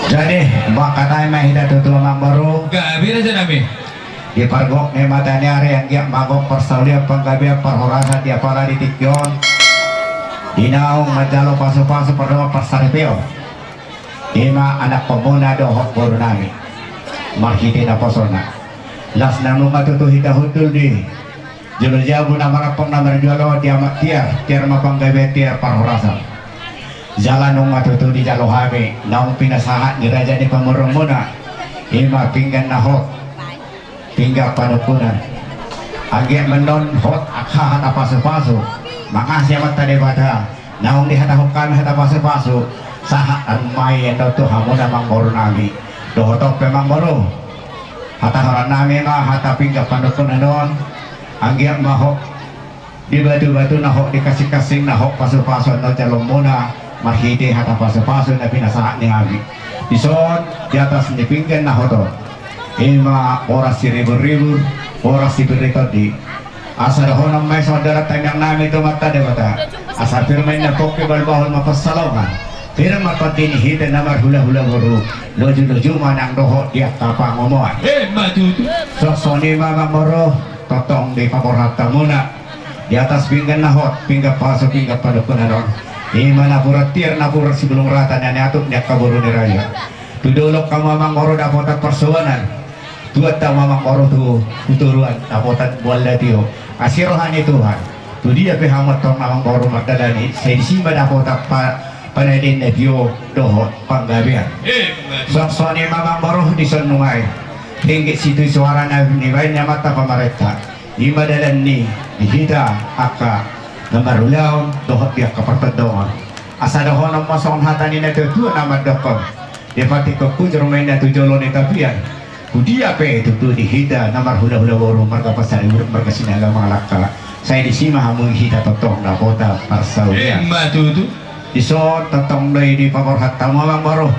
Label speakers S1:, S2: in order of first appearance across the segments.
S1: Jadi baka tayo mahita tutuwa baru
S2: Gabi na dyan namin.
S1: di pargok ni matanya hari yang giyak magok persaulia panggabi perhorasa dia para ditikyon dinaong majalo paso-paso perdoa persaripio ima anak pemuna dohok baru nami marhiti na posona las nanu matutuhita hutul di julu jabu na marapong na marjualo dia tiar mapanggabi tiar perhorasa jalan nung matutu di jalo hami naong pinasahat ni raja di pamurong muna ima pinggan na hot tinggal panukunan agak menon hot akha hata pasu-pasu makasih amat tadi pada naung di hata hukam hata pasu-pasu sahat anmai endo tu hamuna mangboru nami dohotok memang boru hata haran nami mah hata pinggal panukunan don agak mahok di batu-batu nahok dikasih-kasih nahok pasu-pasu endo calon muna marhide hata pasu-pasu nabi nasahat ni abi disod di atas ni pinggan nahoto ima orang si ribu-ribu orang si berikodi asal honong may saudara tanyang namin itu mata de mata asal firman na kopi balbahon mapasalawan firman pati ni hita na marhula-hula buru loju-loju manang doho dia kapang ngomoan
S2: Matutu.
S1: sosoni mamang moro totong di paborata muna di atas pinggan nahot pinggan paso pinggan padukunan ima napuratir napur sebelum rata na niatuk niak kaburu ni raya tudulok ka mamang moro dapat persuanan dua tahu mamang moro tu tuturuan dapat bola tio asirohan Tuhan tu dia pehamat tong mamang moro magdalani saya disimba dapat panadin na tio dohot panggabian soksoni mamang moro di sonungai tinggi situ suara na nibaynya mata pemerintah lima dalan ni dihita aka namarulaw dohot dia kapertadongan asa dohon ang masong hatanin na tutuan na madokon di pati ko kujurumay na tujolo ni tapian kudia pe itu tuh dihida namar hula-hula baru marga pasar urut marga sinaga mga laka saya di sima hamung hita totong na kota parsaulia
S2: Matutu.
S1: iso totong day di paborhat tamamang baru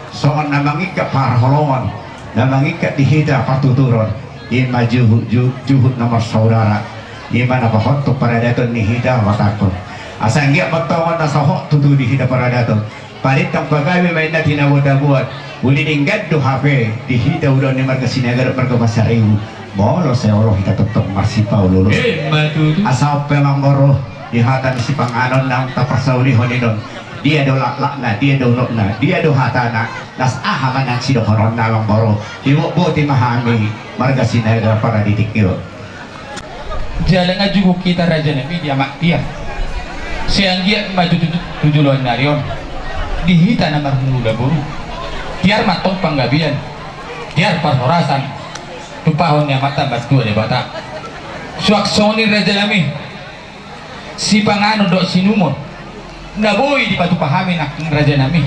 S1: soon namang ika parholongan namang ika dihida patuturon ima juhud nomor saudara ima napahotok para daton ni hida watakon asang giyak magtawan na sahok tutu dihida para daton paritang pagawin may natin na buat uli ninggad do hape dihida udah ni marga sinagar marga pasariw bolo sa oro kita tutok marsipaw lolo
S2: Matutu.
S1: asaw pemang moro dihatan si panganon ng tapasauli honidon dia do laklak na dia do nok na dia do hatana nas ahaman ang sidokoron na lang moro iwubuti mahami marga sinagar para ditikyo
S2: Jalan ajugo kita raja nabi dia maktia siang dia matutujuloan narion dihita na marhula buru tiar matong panggabian tiar parhorasan tupahon niya mata batu de bata suaksoni raja nami si pangano do sinumon naboy di patu pahamin aking raja nami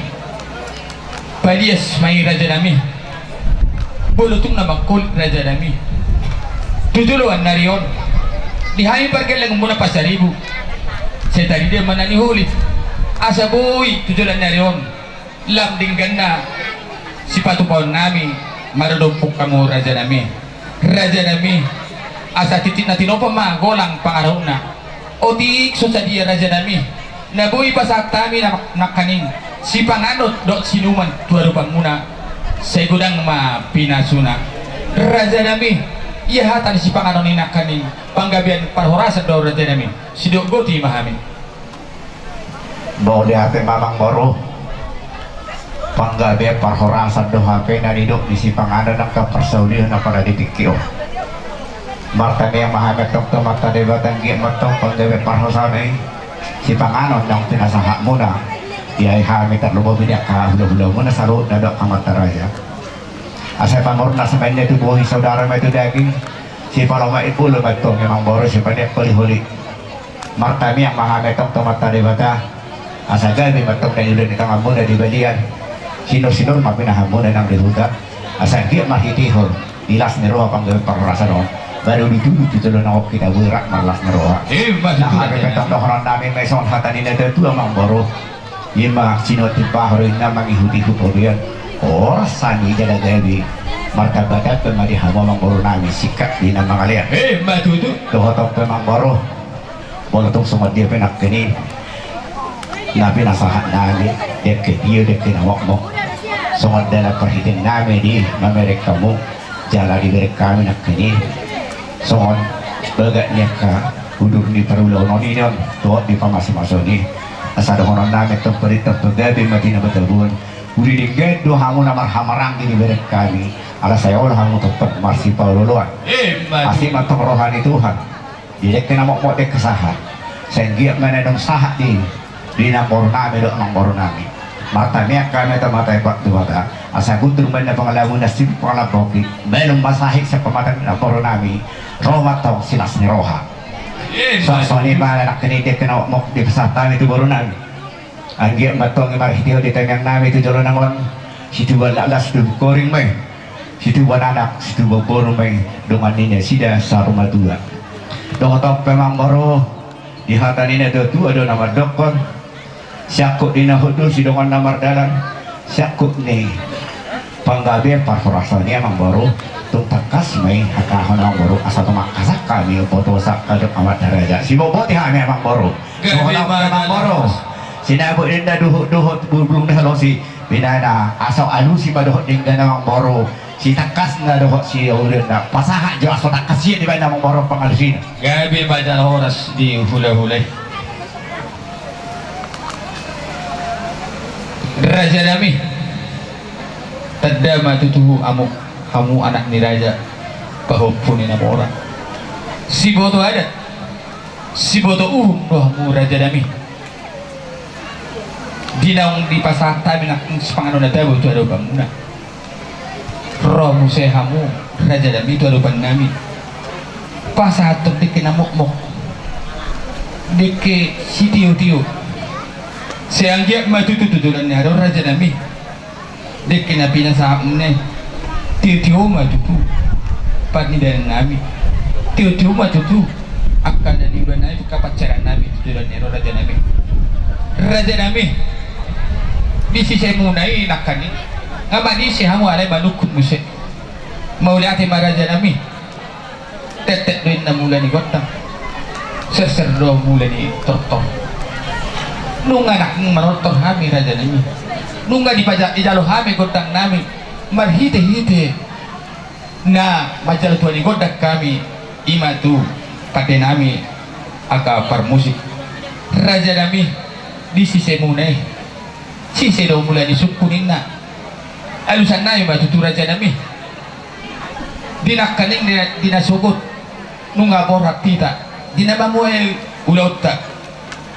S2: palias may raja nami bulutong na magkulit raja nami tujuluan narion dihamin parkelang muna pasaribu saya tadi dia mananihulit asa boy tujulan narion lamdinggan na si patupon nami marudumpok kamu raja nami asa titit na tinopa golang pangaraw na o tiik so sa dia raja nami nabuhi pasak tami na nakaning si panganot do sinuman tuwarupang muna sa gudang mapinasuna raja nami ihatan si panganot ni nakaning panggabian parhorasan do raja nami si dogoti mahamin
S1: mau di hati mamang moro panggabi parhorasan do hape na didok di si panganon ng kaparsaulihan na para ditikyo marta yang mahagat dokter mata debatan giat matong panggabi parhorasan si panganon ng tinasahak muna dia hami terlubo bidak ka hula-hula muna sarut na dok kamata raja asay pamor na sa kanya itu buhi saudara may itu daging si paloma ipulo matong yang moro si padak palihuli marta yang mahagat dokter mata debata asa gabi matong na yun ni kang muna di balian sino-sino mapinahamon na ng lihuda asa giat mahitihon dilas ni roha panggabi parhorasan on baru dituduh dituduh nawab kita wirak malas neroa nakakagandang dohoran namin may isang hatanin na dito ang baro ima sinotipahorin na mangihuti-hut oriyan oras sani dalagabi martabadat pemadihawa mang baro namin sikat di na mga liyan
S2: matutu
S1: dohotong pemang baro bolotong sumad dia penakkini na pinasahan namin dek dia dek tinawak mo Sunod na perhitian namin di Amerika mo jala di kami nak kini sunod bagat niya ka udur ni parulaw no ninyon tuwa di pamasamaso ni asada honon namin itong perintah paggabi madina batabun uli di gedo hamu na marhamarang di berek kami ala saya olah hamu tepat marsi paululuan asli matong rohani Tuhan jadi kena mau dek kesahat sehingga mana dong sahat di nambor nami dok nambor nami matanya kami atau mata pak tu mata asa gutur benda pengalaman nasib pengalaman boki belum masahik sa pematan nambor nami roh tong silas ni roha so ni ba nak kini dia kena mau di kesahatan itu baru nami anggia matong marhitio di tengah nami itu jalan nanglang situ balas tu koring mai situ anak situ borong mai dengan ini sida saruma dua dong tong pemang baru di hatan ini ada tu ada nama dokon siakut dina hudul si dongan namar dalam siakut ni panggabi parforasa ni emang baru tung takas main hakahon ang baru asal tumak kasak kami foto sak kaduk amat daraja si bobo ti kami emang baru soalnya emang baru sinabut dinda duhut belum dah losi binana asal alu si badohut dingga emang baru si takas na dohut si urin na pasaha jo asal takas si di bana emang baru pangalusin
S2: gabi baca horas di hula-hula Raja Nami tadama tutuhu amuk kamu anak ni raja pahupun ni nama orang si boto ada si boto dohamu Raja Nami dinaung di pasar tabi nak sepangano na tayo itu ada bangunan romu sehamu Raja Nami itu ada nami pasar tu dike namuk dike si tiu sianggia maju tutulan ni ada Raja Nami dek kena pina saham ni tiu maju tu pani dan Nami tiu maju tu akan ada di mana itu kapacaran Nami tutulan ni Raja Nami di sisi munai nakani ngabadi si hamu alai balukut musik mau lihat Raja Nami tetek duit namulan ni gotang seserdo mulan ni tortong nunga nak merotor kami Raja Nami nunga dipajak di jalo kami godang nami marhite na majal tuani godak kami ima tu pate nami aga par musik Raja Nami di sisi munai sisi do mulai disukunin na alusan na yung batutu Raja Nami dinakaning dinasugot nunga borak tita dinabamuel ulaut tak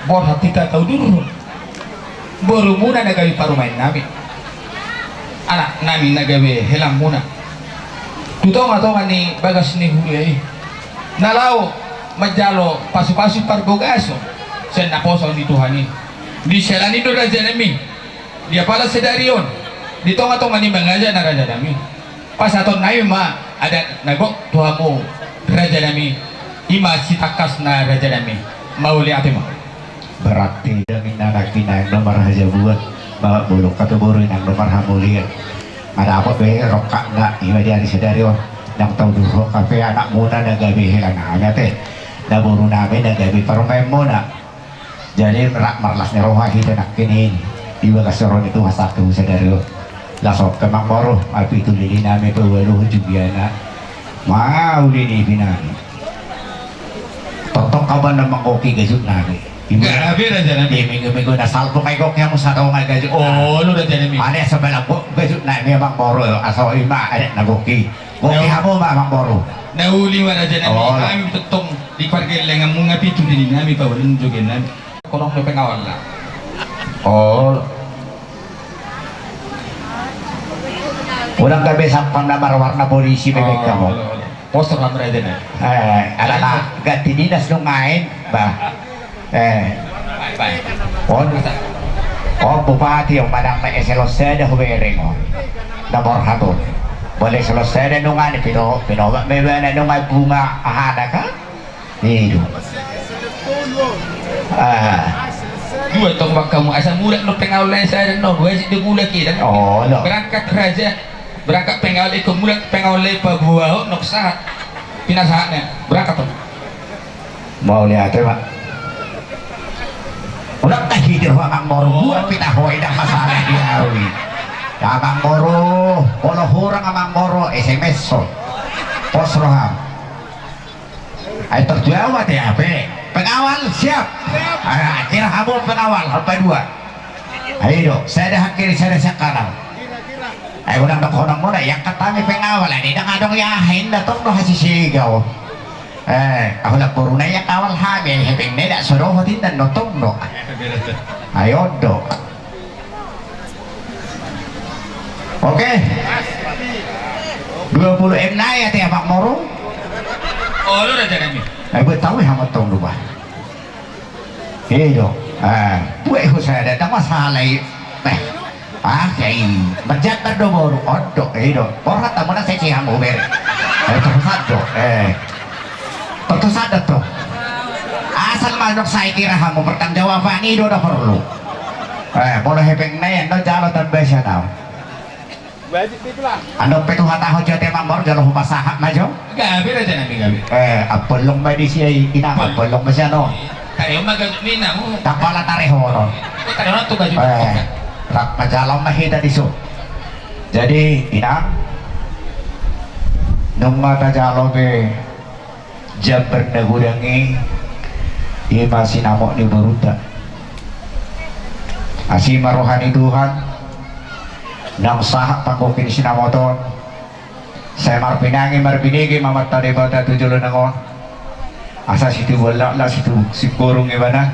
S2: borhat kita tahu dulu baru muna nagawi parumain nami anak nami nagawi helang muna tutong atau ni bagas ni huli nalau majalo pasu-pasu parbogaso sen naposo ni Tuhani di selani do Raja Nami dia pala sedarion di tonga ni mengaja na Raja Nami pas aton nayo ma ada nagok tuhamu Raja Nami ima si takas na Raja Nami mau lihat mo
S1: berarti dengan anak kita yang nomor aja buat bawa buluk atau buru yang nomor hamulian ada apa be rokak nggak ini dia disadari yang tahu dulu kafe anak muda dan gabi helan hanya teh dah buru nabe dan gabi permain muda jadi merak marlasnya roha kita nak kini di bagas orang itu masak tuh sadari langsung kemang baru api itu lili name pewaluh juga nak mau lili binani totok kapan nama koki gajuk nabe
S2: Grabe Raja Nami.
S1: Minggu-minggu na salpo kay goknya mo sa daw nga gajuk.
S2: Oh, lu Raja Nami.
S1: Ane sa balak po gajuk na may bang boro aso ima ane na goki. Goki hamo ma bang boro.
S2: Nahuli wa Raja Nami. Kami tutong di parkir lengan mga pitu din nami pa walun jugin nami. Kolong may pengawal la.
S1: Oh. Ulang gabi sampang na warna polisi bebek kamu.
S2: Poster lang Raja Nami.
S1: Alala ganti dinas nung ngain ba. Bupati yang padang na selesai dah bereng nomor satu boleh selesai dah nungan pino mebana nungan bunga ada kan itu
S2: dua tombak kamu asal muda lo pengawal saya dan no dua jadi gula kita berangkat Raja berangkat pengawal ikut muda pengawal pabuah nok saat pinasahannya berangkat tuh
S1: mau lihat pak udah kahidir wa ang morbu pitahoy na masalah diawi Amang Moro, polo hurang Amang Moro, SMS so. Pos roham. Ay terjawab ya, pengawal siap. Kira kamu pengawal, apa dua? Ayo, saya dah kiri, saya dah sekarang. Ay unang nakonang mo na, yang katami pengawal, ay di na nga dong yahin, datong no hasisigaw. Ako lang puro na yung kawal hamin, hiping nila, suruho din na notong no. Ayun do. Oke. 26 na ya tiap Pak Moro.
S2: Oh, lu udah jangan nih.
S1: Ay buat tahu ya matong do ba. Iyo. Buat ko saya datang masalah. Kay bajat na do Moro. Odo, iyo. Orang tamu na saya cihang uber. Terus do. Terus ada to. Asal manok saya kira kamu pertanggungjawaban itu udah perlu. Boleh hepeng na yan, no jalo tanpa siya daw. Ano petu hata ho jate mamor jalo humasaha majo?
S2: Gabi aja nabi gabi.
S1: Apelong ba di siya ina apelong ba siya no?
S2: Kayo magagmina mo.
S1: Tapala tareho no.
S2: Kayo na to gaji.
S1: Rak majalam mahita di so. Jadi ina nung mata jalo be jam bernegurangi ima sinamok ni beruta. Asima rohani Tuhan nang sahak pangkokin sinamoton saya marpinangi marpinigi mamata de bata tujulo nangon asa situ wala la situ sikurung ibana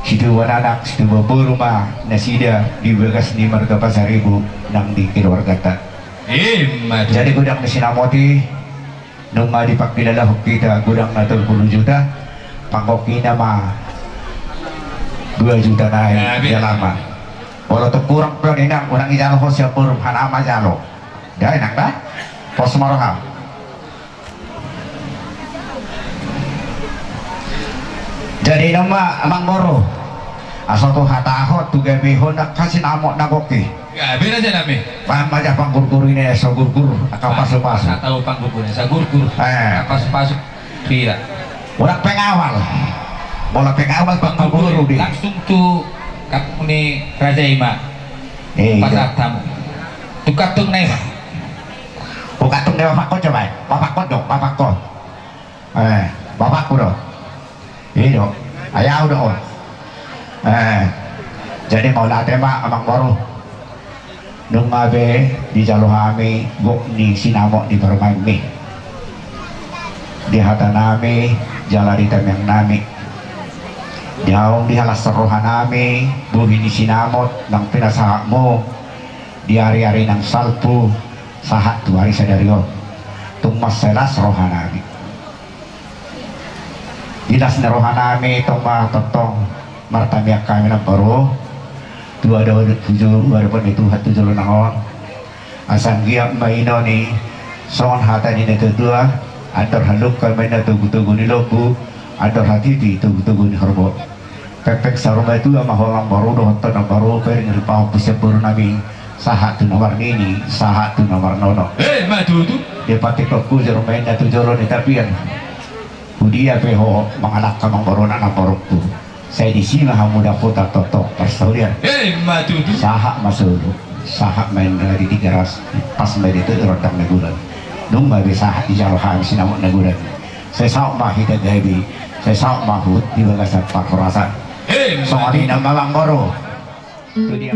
S1: situ wananak situ baburuma nasida di bekas ni marga pasaribu nang di keluarga. Jadi gudang na sinamoti nung dipagpilala kita gudang na 30 juta pangkokin na 2 juta na lama. Walau kurang pun ini orang ijalo siap burung hanama jalo. Dah enak dah. Pos maroham. Jadi nama Amang Moro. Asal tu hata ahot tu gabi honda kasih namok nagoki.
S2: Gabi aja nabi.
S1: Paham aja panggur-gur ini so gur-gur akal pasu-pasu.
S2: Tahu panggur-gur sa gur-gur. Pasu-pasu. Tidak.
S1: Orang pengawal. Bola pengawal panggur-gur dia.
S2: Langsung tu kamu ni Raja Ima pasar tamu tukatung nih
S1: tukatung nih bapak kau coba bapak kau dong bapak kau bapakku dong ini dong ayah dong jadi mau latih mak Amang Moro nung abe di jalur kami gok ni sinamok di bermain mi di hata nami jalan di temeng nami Dihaong dihalas rohan nami buhi ni sinamot ng pinasaha mo di hari-hari ng salpo sahat 2 hari sa daryo tumas selas rohan nami dilas na rohan nami itong matotong martamiak kami ng baro 2 itu hatu julo nangon asang giyak maino ni son hata ni kedua antar haluk kami na tugu-tugu ni lobu ada hati di tugu-tugu ni horbo pepek saruma itu ama holang baru dohonton ang baru per ngel pao bisa baru nami sahat tu nomor ini sahat tu nomor nono
S2: matutu
S1: dia pati kokku jero main na tu joro ni tapi yang budia peho manganak kamang baru nak baru tu saya di sini hamu dapat toto persaulian
S2: matutu
S1: sahat masuk sahat main dari 300 pas main itu rodang neguran nung babe sahat di jalo ham sinamok neguran saya sauk mah kita gabi saya sauk mahut di bagasan Pak Khorasan soalnya nama Amang Moro itu dia